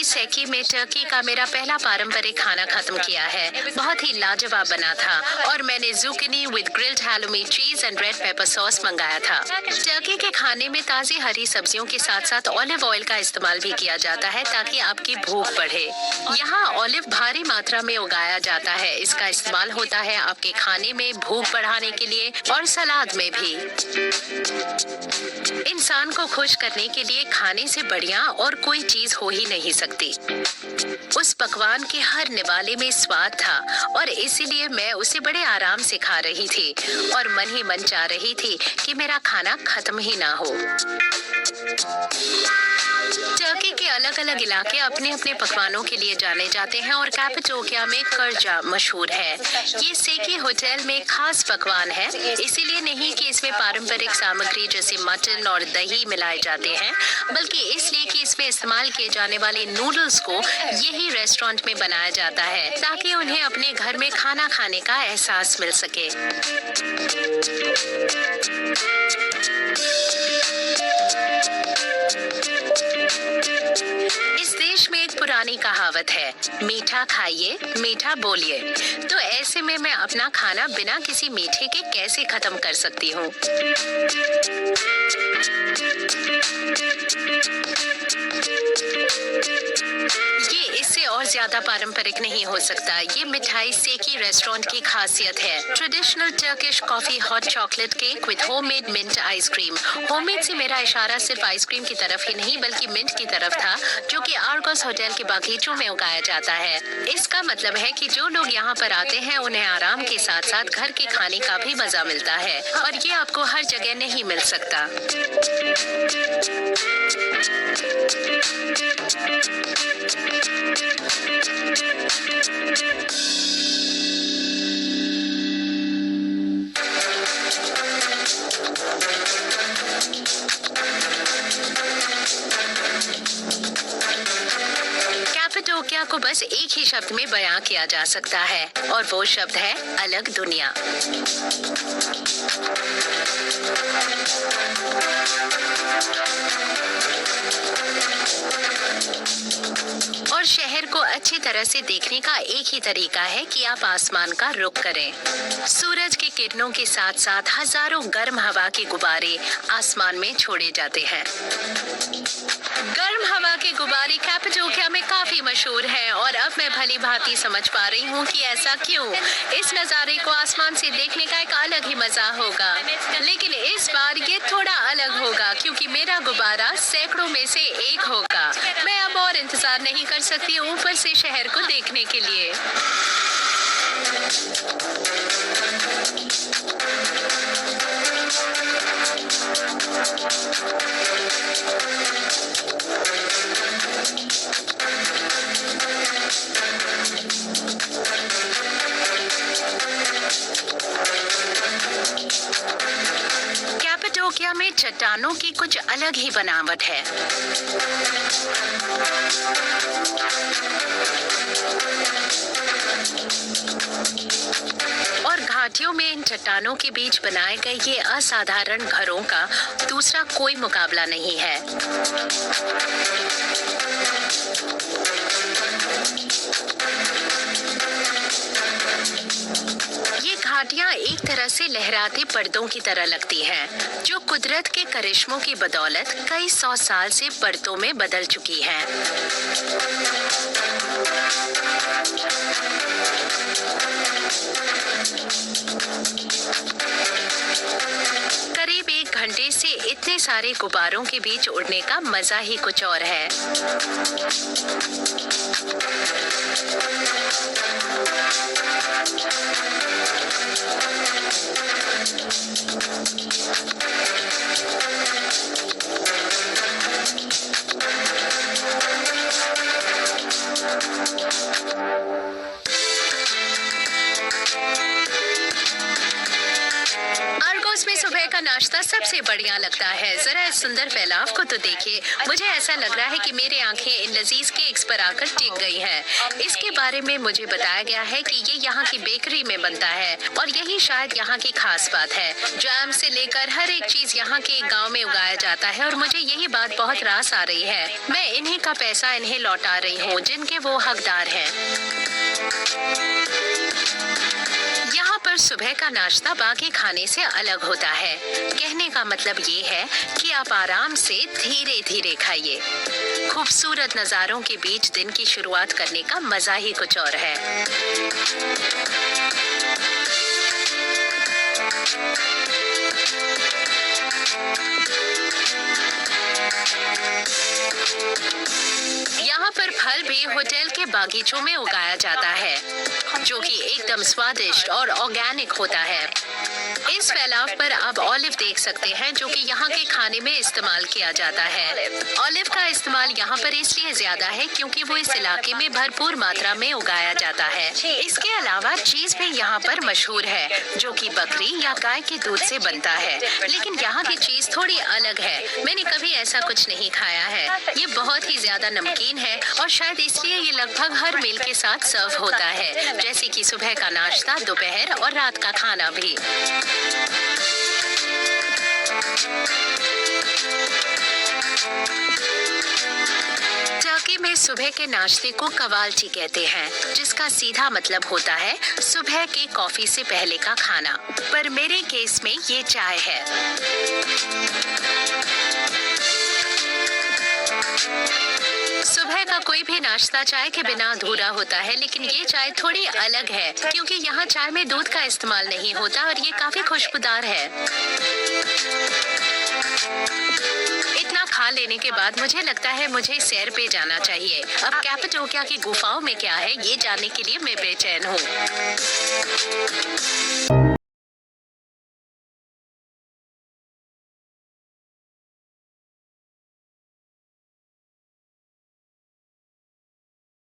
सेकी में टर्की का मेरा पहला पारंपरिक खाना खत्म किया है। बहुत ही लाजवाब बना था और मैंने जुकीनी विद ग्रिल्ड हैलोमी चीज एंड रेड पेपर सॉस मंगाया था। टर्की के खाने में ताजी हरी सब्जियों के साथ साथ ऑलिव ऑयल का इस्तेमाल भी किया जाता है ताकि आपकी भूख बढ़े। यहाँ ऑलिव भारी मात्रा में उगाया जाता है। इसका इस्तेमाल होता है आपके खाने में भूख बढ़ाने के लिए और सलाद में भी। इंसान को खुश करने के लिए खाने से बढ़िया और कोई चीज हो ही नहीं सकती। उस पकवान के हर निवाले में स्वाद था और इसीलिए मैं उसे बड़े आराम से खा रही थी और मन ही मन चाह रही थी कि मेरा खाना खत्म ही ना हो। टर्की के अलग अलग इलाके अपने अपने पकवानों के लिए जाने जाते हैं और कैपाडोकिया में कर्जा मशहूर है। ये सेकी होटल में खास पकवान है, इसीलिए नहीं कि इसमें पारंपरिक सामग्री जैसे मटन और दही मिलाए जाते हैं, बल्कि इसलिए कि इसमें इस्तेमाल किए जाने वाले नूडल्स को यही रेस्टोरेंट में बनाया जाता है ताकि उन्हें अपने घर में खाना खाने का एहसास मिल सके। इस देश में एक पुरानी कहावत है, मीठा खाइए मीठा बोलिए। तो ऐसे में मैं अपना खाना बिना किसी मीठे के कैसे खत्म कर सकती हूँ। ये इससे और ज्यादा पारंपरिक नहीं हो सकता। ये मिठाई सेकी रेस्टोरेंट की खासियत है। Traditional Turkish coffee hot chocolate cake with homemade mint ice cream. Homemade से मेरा इशारा सिर्फ आइसक्रीम की तरफ ही नहीं बल्कि मिंट की तरफ था, जो कि आर्गोस होटल के बागीचों में उगाया जाता है। इसका मतलब है कि जो लोग यहाँ पर आते हैं उन्हें आराम के साथ साथ घर के खाने का भी मजा मिलता है और ये आपको हर जगह नहीं मिल सकता। कैपाडोकिया को बस एक ही शब्द में बयां किया जा सकता है और वो शब्द है अलग दुनिया। और शहर को अच्छी तरह से देखने का एक ही तरीका है कि आप आसमान का रुख करें। सूरज की किरणों के साथ साथ हजारों गर्म हवा के गुब्बारे आसमान में छोड़े जाते हैं। गर्म हवा के गुब्बारे कैपाडोकिया में काफी मशहूर है और अब मैं भली भांति समझ पा रही हूँ कि ऐसा क्यों। इस नज़ारे को आसमान से देखने का एक अलग ही मजा होगा, लेकिन इस बार ये थोड़ा अलग होगा क्योंकि मेरा गुब्बारा सैकड़ों में से एक होगा। मैं अब और इंतजार नहीं कर सकती ऊपर से शहर को देखने के लिए। कैपाडोकिया में चट्टानों की कुछ अलग ही बनावट है। और घाटियों में इन चट्टानों के बीच बनाए गए ये असाधारण घरों का दूसरा कोई मुकाबला नहीं है। ये घाटियां एक तरह से लहराते पर्दों की तरह लगती हैं, जो कुदरत के करिश्मों की बदौलत कई 100 साल से पर्दों में बदल चुकी हैं। करीब 1 घंटे से इतने सारे गुब्बारों के बीच उड़ने का मजा ही कुछ और है। का नाश्ता सबसे बढ़िया लगता है। जरा इस सुंदर फैलाव को तो देखिए। मुझे ऐसा लग रहा है कि मेरी आंखें इन लजीज केक्स पर आकर टिक गई हैं। इसके बारे में मुझे बताया गया है कि ये यहाँ की बेकरी में बनता है और यही शायद यहाँ की खास बात है। जैम से लेकर हर एक चीज यहाँ के एक गाँव में उगाया जाता है और मुझे यही बात बहुत रास आ रही है। मैं इन्हीं का पैसा इन्हें लौटा रही हूँ जिनके वो हकदार हैं। यहाँ पर सुबह का नाश्ता बाकी खाने से अलग होता है। कहने का मतलब ये है कि आप आराम से धीरे धीरे खाइए। खूबसूरत नज़ारों के बीच दिन की शुरुआत करने का मजा ही कुछ और है। यहाँ पर फल भी होटल के बागीचों में उगाया जाता है, जो कि एकदम स्वादिष्ट और ऑर्गेनिक होता है। इस फैलाव पर आप ऑलिव देख सकते हैं, जो कि यहाँ के खाने में इस्तेमाल किया जाता है। ऑलिव का इस्तेमाल यहाँ पर इसलिए ज्यादा है क्योंकि वो इस इलाके में भरपूर मात्रा में उगाया जाता है। इसके अलावा चीज भी यहाँ पर मशहूर है, जो कि बकरी या गाय के दूध से बनता है। लेकिन यहाँ की चीज थोड़ी अलग है। मैंने कभी ऐसा कुछ नहीं खाया है। ये बहुत ही ज्यादा नमकीन है और शायद इसलिए ये लगभग हर मील के साथ सर्व होता है, जैसे कि सुबह का नाश्ता, दोपहर और रात का खाना भी। टर्की में सुबह के नाश्ते को कवालची कहते हैं, जिसका सीधा मतलब होता है सुबह के कॉफी से पहले का खाना। पर मेरे केस में ये चाय है। सुबह का कोई भी नाश्ता चाय के बिना अधूरा होता है, लेकिन ये चाय थोड़ी अलग है क्योंकि यहाँ चाय में दूध का इस्तेमाल नहीं होता और ये काफी खुशबूदार है। इतना खा लेने के बाद मुझे लगता है मुझे सैर पे जाना चाहिए। अब कैपाडोकिया की गुफाओं में क्या है ये जानने के लिए मैं बेचैन हूँ।